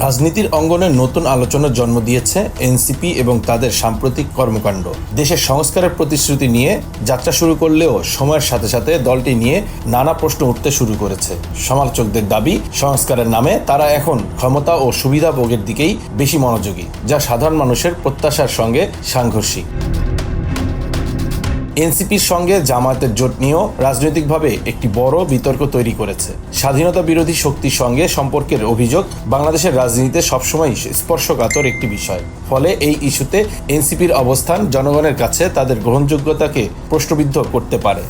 রাজনীতির অঙ্গনে নতুন আলোচনার জন্ম দিয়েছে এনসিপি এবং তাদের সাম্প্রতিক কর্মকাণ্ড। দেশের সংস্কারের প্রতিশ্রুতি নিয়ে যাত্রা শুরু করলেও সময়ের সাথে সাথে দলটি নিয়ে নানা প্রশ্ন উঠতে শুরু করেছে। সমালোচকদের দাবি, সংস্কারের নামে তারা এখন ক্ষমতা ও সুবিধাভোগের দিকেই বেশি মনোযোগী, যা সাধারণ মানুষের প্রত্যাশার সঙ্গে সাংঘর্ষিক। এনসিপির সঙ্গে জামায়াতের জোট নিয়েও রাজনৈতিকভাবে একটি বড় বিতর্ক তৈরি করেছে। স্বাধীনতা বিরোধী শক্তির সঙ্গে সম্পর্কের অভিযোগ বাংলাদেশের রাজনীতিতে সবসময় স্পর্শকাতর একটি বিষয়। ফলে এই ইস্যুতে এনসিপির অবস্থান জনগণের কাছে তাদের গ্রহণযোগ্যতাকে প্রশ্নবিদ্ধ করতে পারে।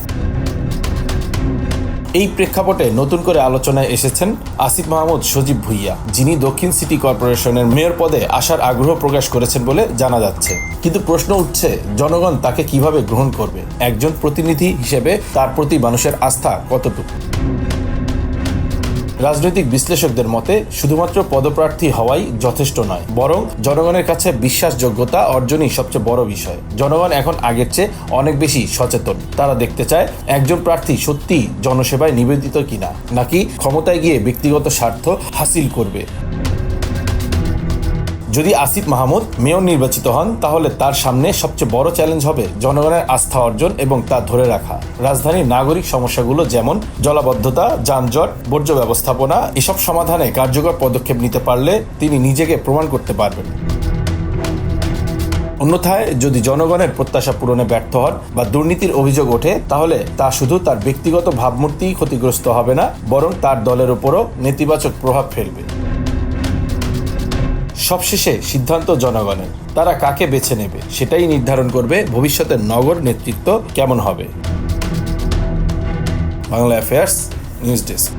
এই প্রেক্ষাপটে নতুন করে আলোচনায় এসেছেন আসিফ মাহমুদ সজীব ভুঁইয়া, যিনি দক্ষিণ সিটি কর্পোরেশনের মেয়র পদে আসার আগ্রহ প্রকাশ করেছেন বলে জানা যাচ্ছে। কিন্তু প্রশ্ন উঠছে, জনগণ তাকে কিভাবে গ্রহণ করবে? একজন প্রতিনিধি হিসেবে তার প্রতি মানুষের আস্থা কতটুকু? রাজনৈতিক বিশ্লেষকদের মতে শুধুমাত্র পদপ্রার্থী হওয়াই যথেষ্ট নয়, বরং জনগণের কাছে বিশ্বাসযোগ্যতা অর্জনই সবচেয়ে বড় বিষয়। জনগণ এখন আগের চেয়ে অনেক বেশি সচেতন। তারা দেখতে চায় একজন প্রার্থী সত্যি জনসেবায় নিবেদিত কিনা, নাকি ক্ষমতায় গিয়ে ব্যক্তিগত স্বার্থ হাসিল করবে। যদি আসিফ মাহমুদ মেয়র নির্বাচিত হন, তাহলে তার সামনে সবচেয়ে বড় চ্যালেঞ্জ হবে জনগণের আস্থা অর্জন এবং তা ধরে রাখা। রাজধানীর নাগরিক সমস্যাগুলো যেমন জলাবদ্ধতা, যানজট, বর্জ্য ব্যবস্থাপনা, এসব সমাধানে কার্যকর পদক্ষেপ নিতে পারলে তিনি নিজেকে প্রমাণ করতে পারবেন। অন্যথায় যদি জনগণের প্রত্যাশা পূরণে ব্যর্থ হন বা দুর্নীতির অভিযোগ ওঠে, তাহলে তা শুধু তার ব্যক্তিগত ভাবমূর্তিই ক্ষতিগ্রস্ত হবে না, বরং তার দলের উপরও নেতিবাচক প্রভাব ফেলবে। সবশেষে সিদ্ধান্ত জনগণের। তারা কাকে বেছে নেবে সেটাই নির্ধারণ করবে ভবিষ্যতের নগর নেতৃত্ব কেমন হবে। Bangla affairs news desk.